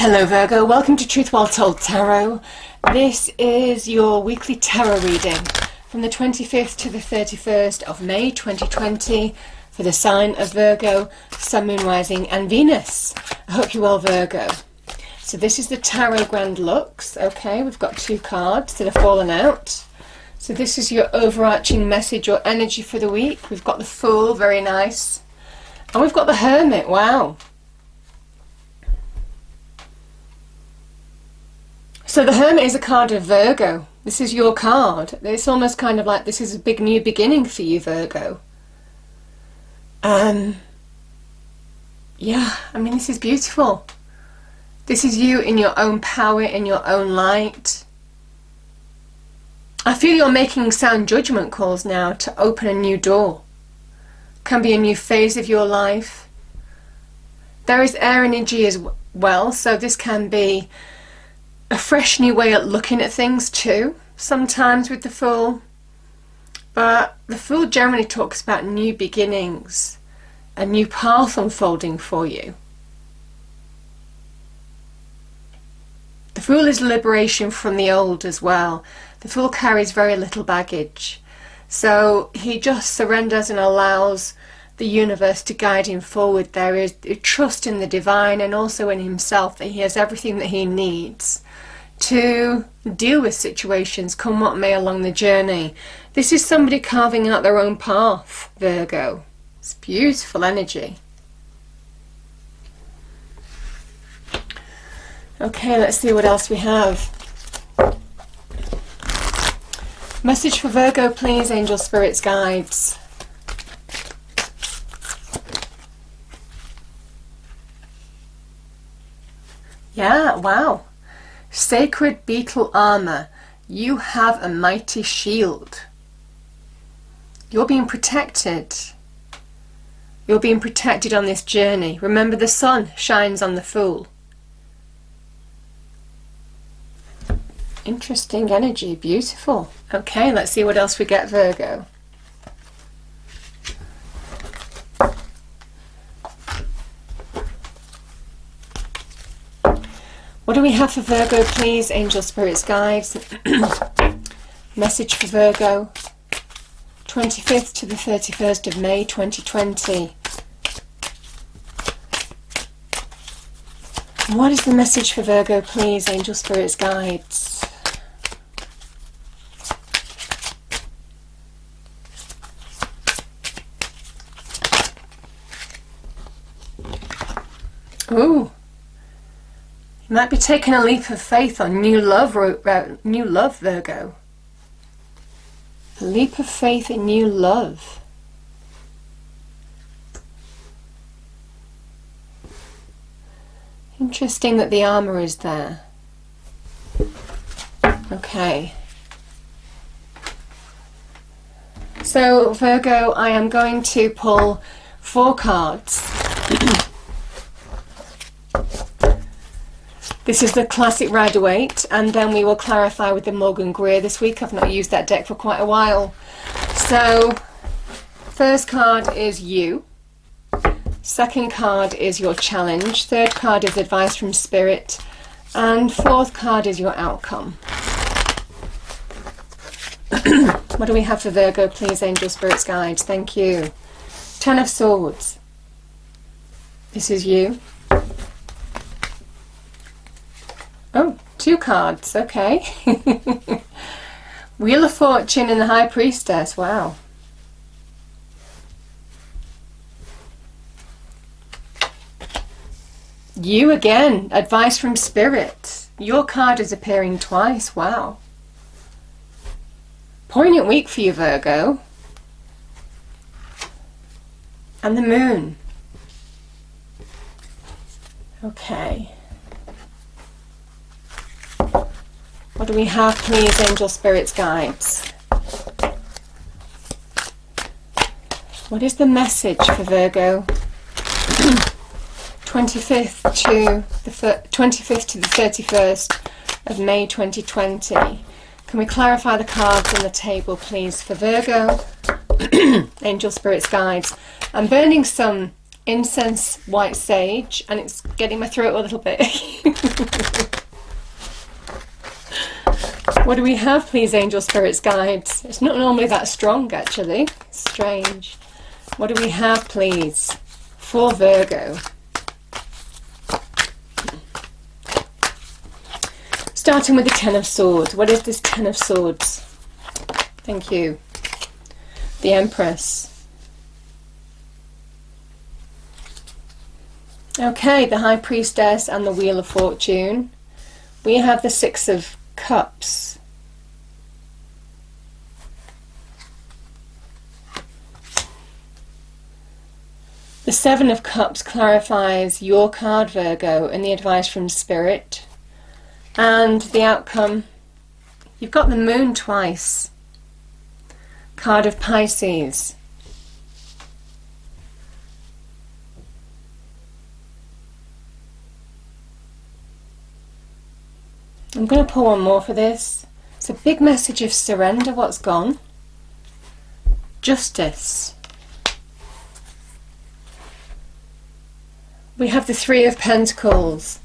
Hello Virgo, welcome to Truth Well Told Tarot. This is your weekly tarot reading from the 25th to the 31st of May 2020 for the sign of Virgo, Sun, Moon, Rising and Venus. I hope you're well, Virgo. So this is the Tarot Grand Lux. Okay, we've got two cards that have fallen out. So this is your overarching message or energy for the week. We've got the Fool, very nice. And we've got the Hermit, wow. So the Hermit is a card of Virgo. This is your card. It's almost kind of like this is a big new beginning for you, Virgo. Yeah, I mean, this is beautiful. This is you in your own power, in your own light. I feel you're making sound judgment calls now to open a new door. Can be a new phase of your life. There is air energy as well, so this can be a fresh new way at looking at things too, sometimes with the Fool. But the Fool generally talks about new beginnings, a new path unfolding for you. The Fool is liberation from the old as well. The Fool carries very little baggage. So he just surrenders and allows the universe to guide him forward. There is a trust in the divine and also in himself that he has everything that he needs to deal with situations, come what may along the journey. This is somebody carving out their own path, Virgo. It's beautiful energy. Okay, let's see what else we have. Message for Virgo, please, angel, spirits, guides. Yeah, wow. Sacred beetle armor. You have a mighty shield. You're being protected. You're being protected on this journey. Remember, the sun shines on the Fool. Interesting energy, beautiful. Okay, let's see what else we get, Virgo. What do we have for Virgo, please, angel, spirits, guides? Message for Virgo, 25th to the 31st of May 2020. What is the message for Virgo, please, angel, spirits, guides? Ooh. You might be taking a leap of faith on new love, Virgo. A leap of faith in new love. Interesting that the armor is there. Okay. So, Virgo, I am going to pull 4 cards. This is the classic Rider-Waite, and then we will clarify with the Morgan Greer this week. I've not used that deck for quite a while. So, first card is you. Second card is your challenge. Third card is advice from spirit. And fourth card is your outcome. What do we have for Virgo, please, angel, spirits, guides? Thank you. 10 of Swords. This is you. Oh, 2 cards, okay. Wheel of Fortune and the High Priestess, wow. You again, advice from spirit. Your card is appearing twice, wow. Poignant week for you, Virgo. And the Moon. Okay. What do we have, please, angel, spirits, guides? What is the message for Virgo? 25th to the 31st of May 2020. Can we clarify the cards on the table, please, for Virgo? Angel, spirits, guides. I'm burning some incense, white sage, and it's getting my throat a little bit. What do we have, please, angel spirits, guides? It's not normally that strong, actually. It's strange. What do we have, please, for Virgo? Starting with the Ten of Swords. What is this Ten of Swords? Thank you. The Empress. Okay, the High Priestess and the Wheel of Fortune. We have the Six of Cups. The Seven of Cups clarifies your card, Virgo, and the advice from Spirit. And the outcome, you've got the Moon twice. Card of Pisces. I'm going to pull one more for this. It's a big message of surrender, what's gone. Justice. We have the Three of Pentacles.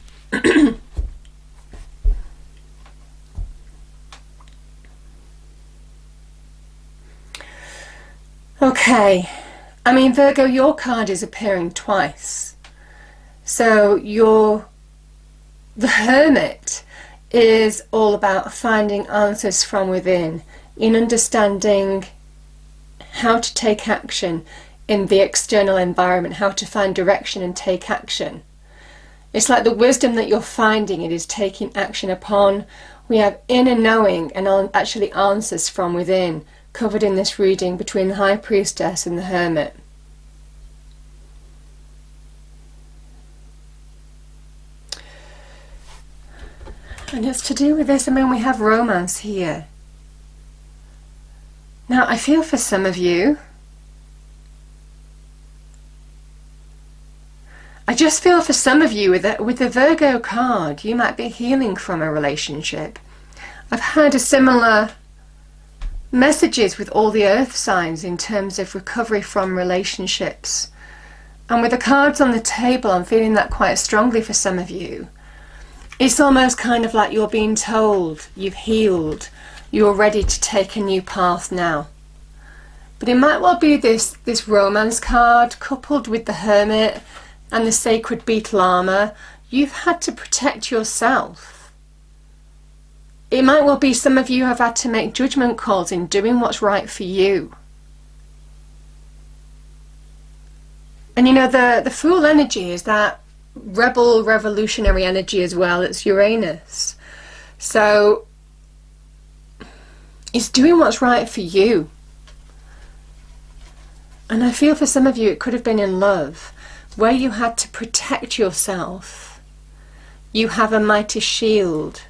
Okay, I mean, Virgo, your card is appearing twice. So the Hermit is all about finding answers from within, in understanding how to take action in the external environment, how to find direction and take action. It's like the wisdom that you're finding, it is taking action upon. We have inner knowing and actually answers from within, covered in this reading between the High Priestess and the Hermit. And it's to do with this. I mean, we have romance here. Now, I feel for some of you, I just feel for some of you with the Virgo card, you might be healing from a relationship. I've had a similar messages with all the earth signs in terms of recovery from relationships, and with the cards on the table I'm feeling that quite strongly for some of you. It's almost kind of like you're being told you've healed, you're ready to take a new path now. But it might well be this romance card coupled with the Hermit and the sacred beetle armor. You've had to protect yourself. It might well be some of you have had to make judgment calls in doing what's right for you. And you know, the Fool energy is that rebel, revolutionary energy as well. It's Uranus. So it's doing what's right for you. And I feel for some of you it could have been in love, where you had to protect yourself. You have a mighty shield.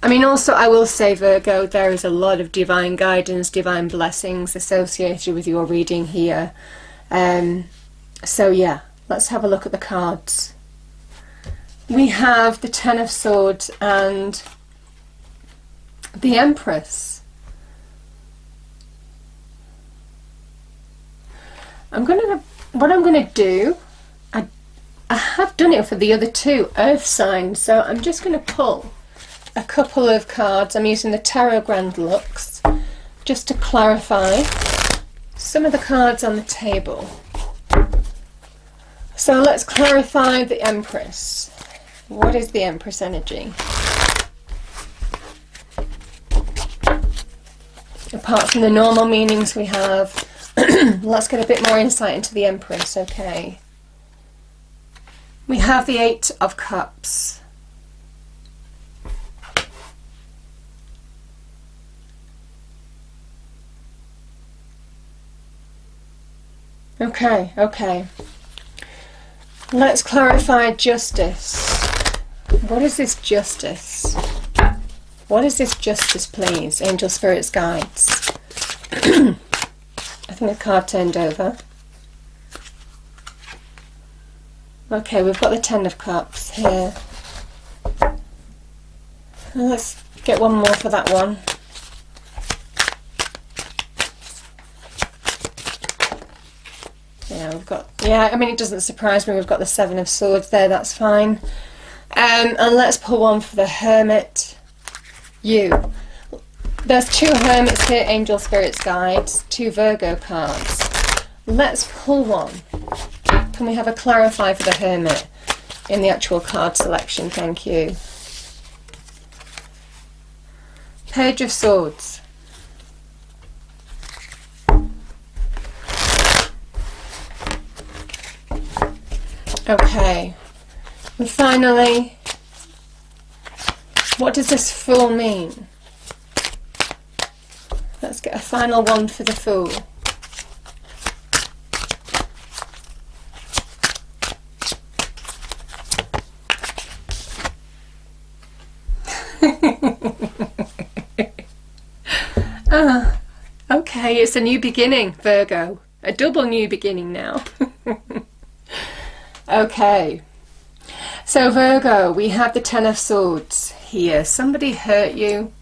I mean, also I will say, Virgo, there is a lot of divine guidance, divine blessings associated with your reading here. So yeah, let's have a look at the cards. We have the Ten of Swords and the Empress. What I'm going to do, I have done it for the other two earth signs, so I'm just going to pull a couple of cards. I'm using the Tarot Grand Lux just to clarify some of the cards on the table. So let's clarify the Empress. What is the Empress energy? Apart from the normal meanings we have, let's get a bit more insight into the Empress, okay? We have the Eight of Cups. Okay. Let's clarify justice. What is this justice? What is this justice, please? Angel, spirits, guides. I think the card turned over. Okay, we've got the Ten of Cups here. Let's get one more for that one. Yeah, we've got Yeah, I mean, it doesn't surprise me. We've got the Seven of Swords there. That's fine. And let's pull one for the Hermit. You. There's two Hermits here, Angel Spirits Guides, two Virgo cards. Let's pull one. Can we have a clarify for the Hermit in the actual card selection? Thank you. Page of Swords. Okay. And finally, what does this Fool mean? Let's get a final one for the Fool. Okay, it's a new beginning, Virgo. A double new beginning now. Okay. So Virgo, we have the Ten of Swords here. Somebody hurt you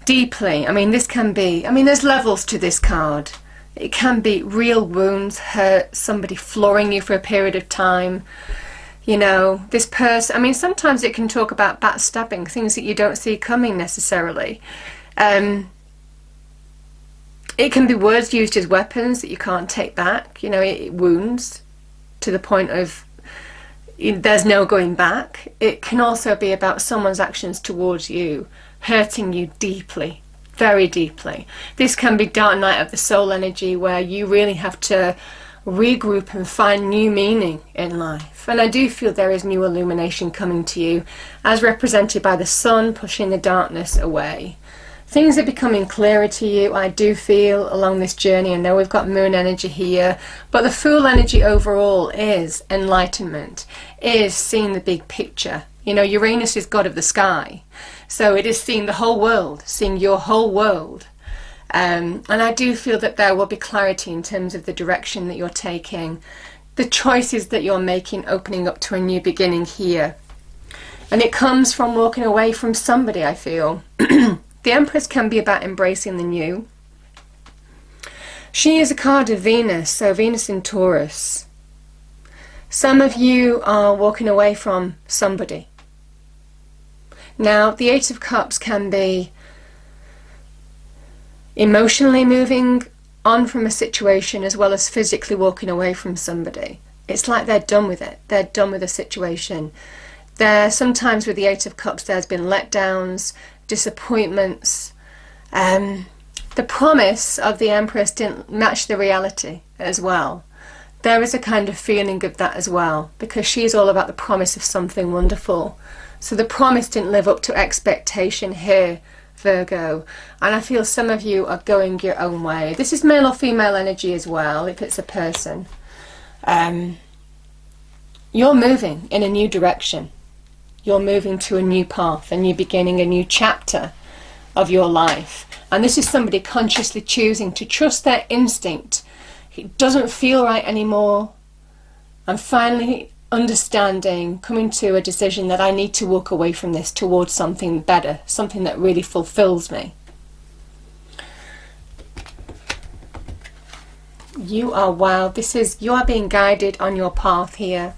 deeply. I mean, this can be, I mean, there's levels to this card. It can be real wounds, hurt, somebody flooring you for a period of time. You know, this person, I mean, sometimes it can talk about backstabbing, things that you don't see coming necessarily. It can be words used as weapons that you can't take back. You know, it wounds to the point of there's no going back. It can also be about someone's actions towards you hurting you deeply, very deeply. This can be dark night of the soul energy, where you really have to regroup and find new meaning in life. And I do feel there is new illumination coming to you, as represented by the sun pushing the darkness away. Things are becoming clearer to you, I do feel, along this journey. I know we've got moon energy here, but the Fool energy overall is enlightenment, is seeing the big picture. You know, Uranus is god of the sky, so it is seeing the whole world, seeing your whole world. And I do feel that there will be clarity in terms of the direction that you're taking, the choices that you're making, opening up to a new beginning here. And it comes from walking away from somebody, I feel. The Empress can be about embracing the new. She is a card of Venus, so Venus in Taurus. Some of you are walking away from somebody. Now, the Eight of Cups can be emotionally moving on from a situation, as well as physically walking away from somebody. It's like they're done with it. They're done with the situation. Sometimes with the Eight of Cups, there's been letdowns, disappointments. The promise of the Empress didn't match the reality as well. There is a kind of feeling of that as well, because she's all about the promise of something wonderful. So the promise didn't live up to expectation here, Virgo. And I feel some of you are going your own way. This is male or female energy as well, if it's a person. You're moving in a new direction. You're moving to a new path, a new beginning, a new chapter of your life. And this is somebody consciously choosing to trust their instinct. It doesn't feel right anymore. I'm finally understanding, coming to a decision that I need to walk away from this towards something better, something that really fulfills me. You are, wow, you are being guided on your path here.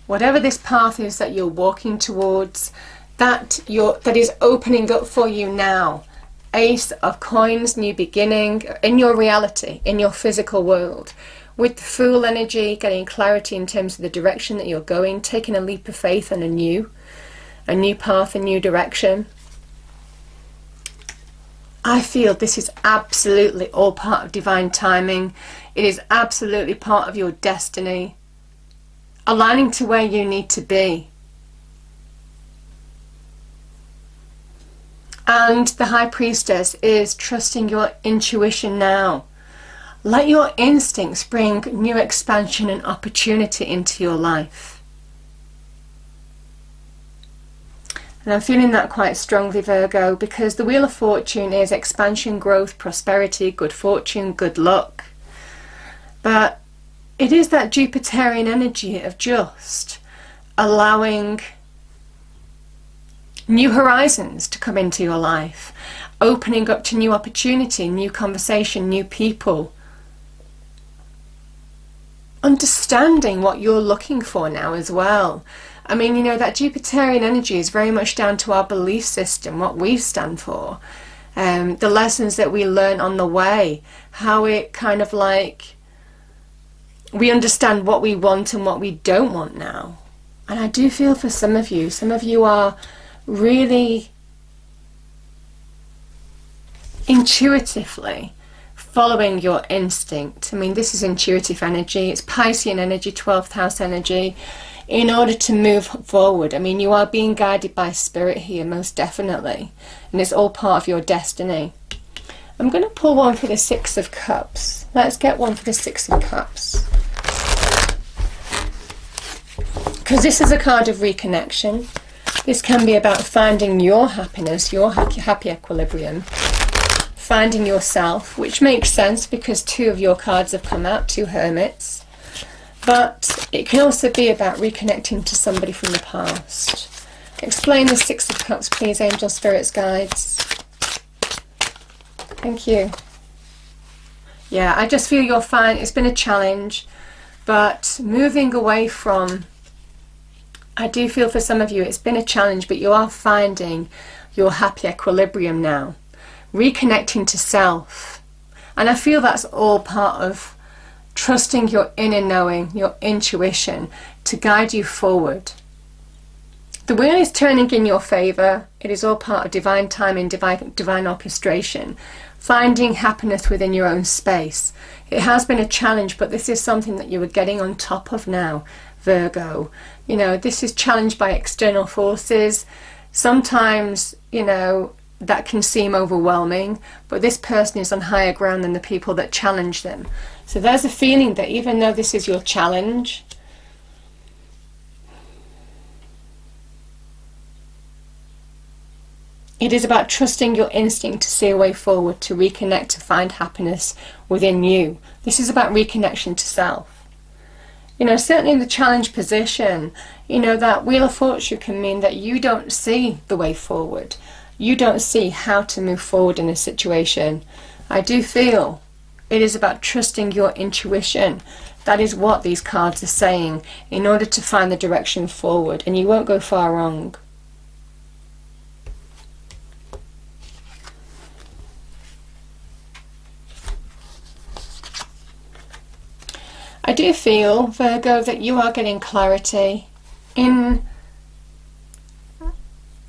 Whatever this path is that you're walking towards, that is opening up for you now. Ace of Coins, new beginning, in your reality, in your physical world. With the Fool energy, getting clarity in terms of the direction that you're going, taking a leap of faith on a new path, a new direction. I feel this is absolutely all part of divine timing. It is absolutely part of your destiny, aligning to where you need to be. And the High Priestess is trusting your intuition now. Let your instincts bring new expansion and opportunity into your life. And I'm feeling that quite strongly, Virgo, because the Wheel of Fortune is expansion, growth, prosperity, good fortune, good luck. But it is that Jupiterian energy of just allowing new horizons to come into your life, opening up to new opportunity, new conversation, new people. understanding what you're looking for now as well. I mean, you know, that Jupiterian energy is very much down to our belief system, what we stand for, the lessons that we learn on the way, how it kind of like, we understand what we want and what we don't want now. And I do feel for some of you are really intuitively following your instinct. I mean, this is intuitive energy, it's Piscean energy, 12th house energy, in order to move forward. I mean, you are being guided by spirit here, most definitely, and it's all part of your destiny. I'm going to pull one for the Six of Cups. Let's get one for the Six of Cups, because this is a card of reconnection. This can be about finding your happiness, your happy equilibrium, finding yourself, which makes sense because two of your cards have come out, two hermits. But it can also be about reconnecting to somebody from the past. Explain the Six of Cups, please, angel, spirits, guides. Thank you. Yeah, I just feel you're fine. It's been a challenge, but moving away from, I do feel for some of you it's been a challenge, but you are finding your happy equilibrium now. Reconnecting to self. And I feel that's all part of trusting your inner knowing, your intuition, to guide you forward. The wheel is turning in your favour. It is all part of divine timing, divine orchestration. Finding happiness within your own space. It has been a challenge, but this is something that you are getting on top of now, Virgo. You know, this is challenged by external forces. Sometimes, you know, that can seem overwhelming, but this person is on higher ground than the people that challenge them. So there's a feeling that even though this is your challenge, it is about trusting your instinct to see a way forward, to reconnect, to find happiness within you. This is about reconnection to self. You know, certainly in the challenge position, you know, that Wheel of Fortune can mean that you don't see the way forward. You don't see how to move forward in a situation. I do feel it is about trusting your intuition. That is what these cards are saying, in order to find the direction forward, and you won't go far wrong. I do feel, Virgo, that you are getting clarity in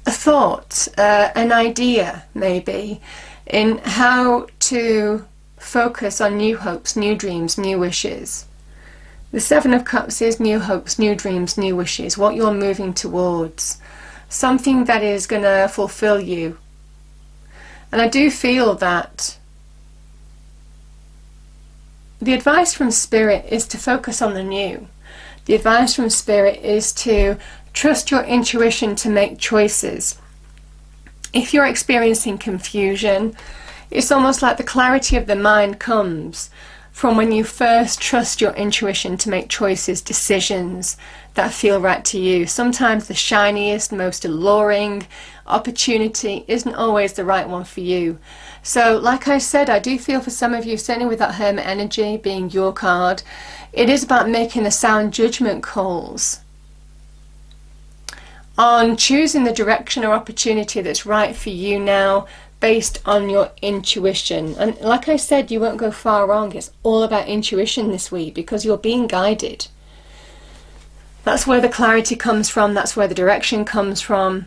a thought, an idea maybe, in how to focus on new hopes, new dreams, new wishes. The Seven of Cups is new hopes, new dreams, new wishes, what you're moving towards, something that is going to fulfill you. And I do feel that the advice from Spirit is to focus on the new. The advice from Spirit is to trust your intuition to make choices. If you're experiencing confusion, it's almost like the clarity of the mind comes from when you first trust your intuition to make choices, decisions that feel right to you. Sometimes the shiniest, most alluring opportunity isn't always the right one for you. So like I said, I do feel for some of you, certainly with that Hermit energy being your card, it is about making the sound judgment calls on choosing the direction or opportunity that's right for you now, based on your intuition. And like I said, you won't go far wrong. It's all about intuition this week, because you're being guided. That's where the clarity comes from. That's where the direction comes from.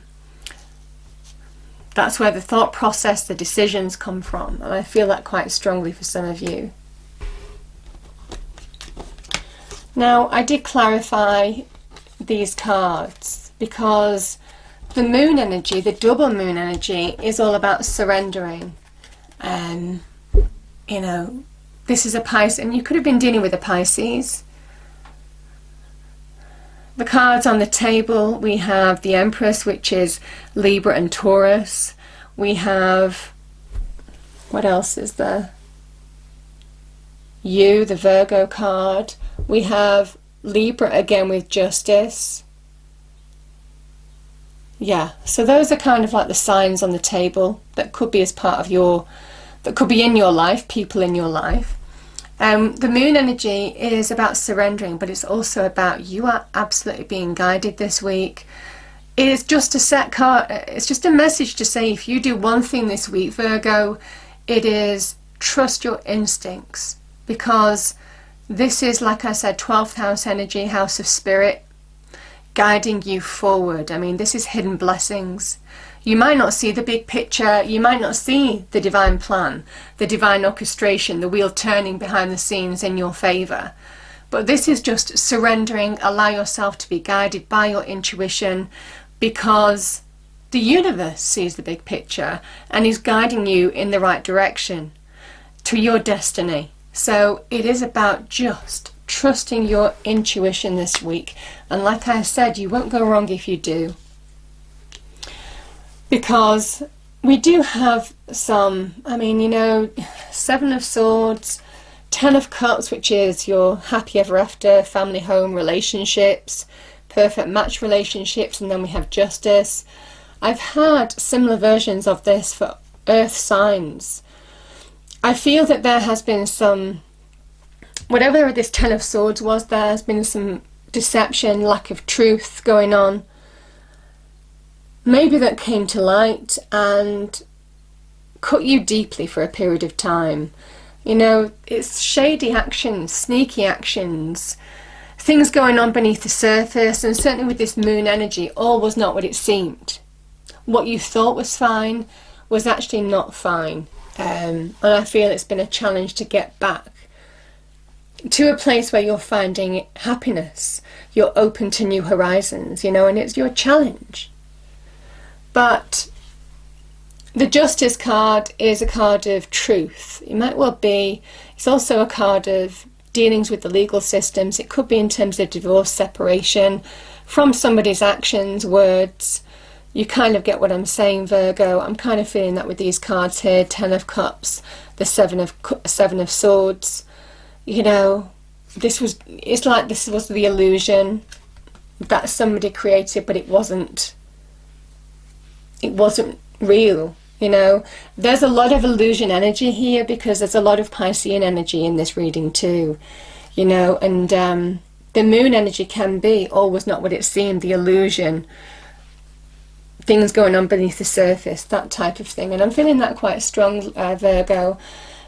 That's where the thought process, the decisions come from. And I feel that quite strongly for some of you. Now, I did clarify these cards because the moon energy, the double moon energy, is all about surrendering. You know, this is a Pisces, and you could have been dealing with a Pisces. The cards on the table, we have the Empress, which is Libra and Taurus. We have, what else is there? You, the Virgo card. We have Libra again with Justice. Yeah, so those are kind of like the signs on the table that could be as part of your, that could be in your life, people in your life. The moon energy is about surrendering, but it's also about you are absolutely being guided this week. It's just a set card. It's just a message to say if you do one thing this week, Virgo, it is trust your instincts, because this is, like I said, 12th house energy, house of spirit, guiding you forward. I mean, this is hidden blessings. You might not see the big picture, you might not see the divine plan, the divine orchestration, the wheel turning behind the scenes in your favour. But this is just surrendering, allow yourself to be guided by your intuition, because the universe sees the big picture and is guiding you in the right direction to your destiny. So it is about just trusting your intuition this week. And like I said, you won't go wrong if you do. Because we do have some, I mean, you know, 7 of Swords, 10 of Cups, which is your happy ever after, family, home, relationships, perfect match relationships, and then we have Justice. I've had similar versions of this for earth signs. I feel that there has been some, whatever this 10 of Swords was, there has been some deception, lack of truth going on. Maybe that came to light and cut you deeply for a period of time. You know, it's shady actions, sneaky actions, things going on beneath the surface, and certainly with this moon energy, all was not what it seemed. What you thought was fine was actually not fine. And I feel it's been a challenge to get back to a place where you're finding happiness, you're open to new horizons, you know, and it's your challenge. But the Justice card is a card of truth. It might well be, it's also a card of dealings with the legal systems. It could be in terms of divorce, separation, from somebody's actions, words. You kind of get what I'm saying, Virgo. I'm kind of feeling that with these cards here, 10 of Cups, the 7 of Swords. You know, it's like this was the illusion that somebody created, but it wasn't real. You know, there's a lot of illusion energy here because there's a lot of Piscean energy in this reading too, you know, and the moon energy can be all was not what it seemed, the illusion, things going on beneath the surface, that type of thing. And I'm feeling that quite strong, Virgo.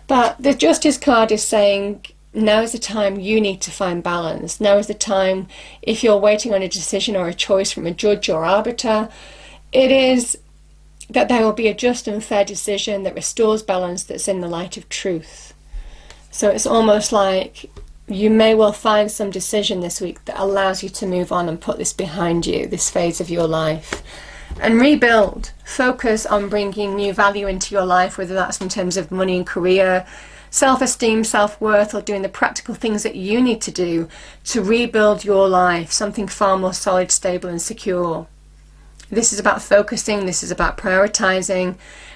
But the Justice card is saying now is the time you need to find balance. Now is the time, if you're waiting on a decision or a choice from a judge or arbiter, it is that there will be a just and fair decision that restores balance, that's in the light of truth. So it's almost like you may well find some decision this week that allows you to move on and put this behind you, this phase of your life, and rebuild. Focus on bringing new value into your life, whether that's in terms of money and career, self-esteem, self-worth, or doing the practical things that you need to do to rebuild your life, something far more solid, stable and secure. This is about focusing, this is about prioritizing,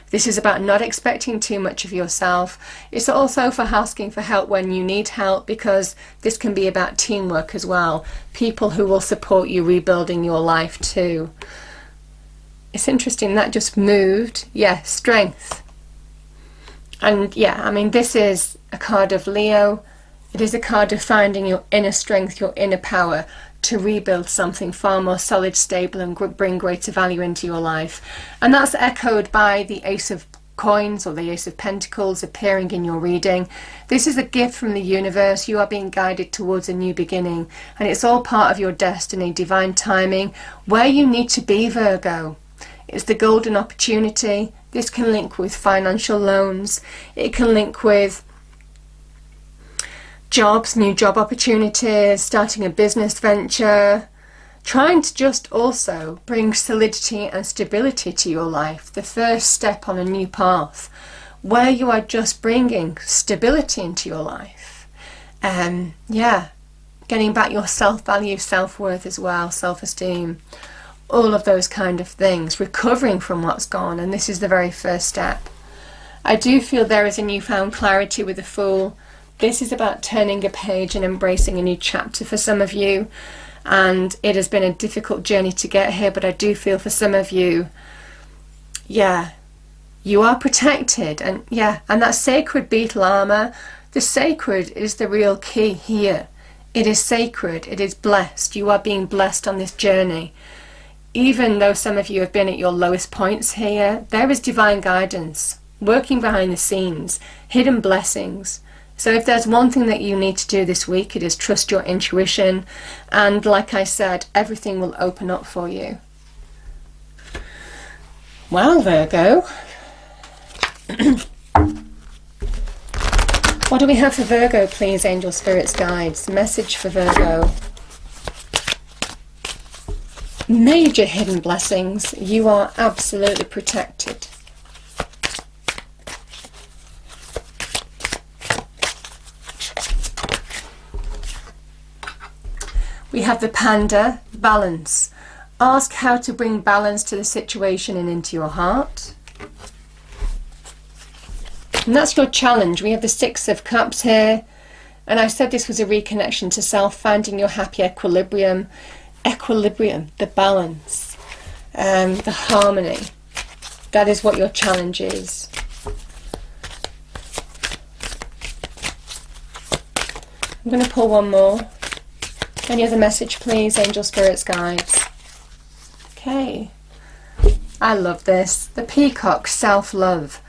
this is about not expecting too much of yourself. It's also for asking for help when you need help, because this can be about teamwork as well. People who will support you rebuilding your life too. It's interesting, that just moved. Yeah, strength. And yeah, I mean, this is a card of Leo. It is a card of finding your inner strength, your inner power, to rebuild something far more solid, stable, and bring greater value into your life. And that's echoed by the Ace of Coins or the Ace of Pentacles appearing in your reading. This is a gift from the universe. You are being guided towards a new beginning, and it's all part of your destiny, divine timing, where you need to be, Virgo. It's the golden opportunity. This can link with financial loans. It can link with jobs, new job opportunities, starting a business venture, trying to just also bring solidity and stability to your life, the first step on a new path where you are just bringing stability into your life. Yeah, getting back your self-value, self-worth as well, self-esteem, all of those kind of things, recovering from what's gone, and this is the very first step. I do feel there is a newfound clarity with the Fool. This is about turning a page and embracing a new chapter for some of you, and it has been a difficult journey to get here, but I do feel for some of you, yeah, you are protected, and yeah, and that sacred beetle armor, The sacred is the real key here. It is sacred, it is blessed. You are being blessed on this journey. Even though some of you have been at your lowest points here, there is divine guidance, working behind the scenes, hidden blessings. So if there's one thing that you need to do this week, it is trust your intuition. And like I said, everything will open up for you. Well, Virgo. What do we have for Virgo, please, angel spirits, guides? Message for Virgo. Major hidden blessings. You are absolutely protected. We have the Panda, balance. Ask how to bring balance to the situation and into your heart. And that's your challenge. We have the Six of Cups here. And I said this was a reconnection to self, finding your happy equilibrium. Equilibrium, the balance, the harmony. That is what your challenge is. I'm going to pull one more. Any other message, please, angel spirits, guides? Okay. I love this. The Peacock, self-love.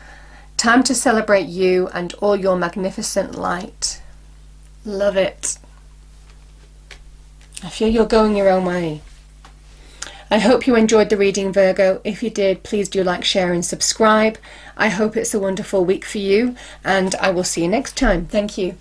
Time to celebrate you and all your magnificent light. Love it. I feel you're going your own way. I hope you enjoyed the reading, Virgo. If you did, please do like, share and subscribe. I hope it's a wonderful week for you, and I will see you next time. Thank you.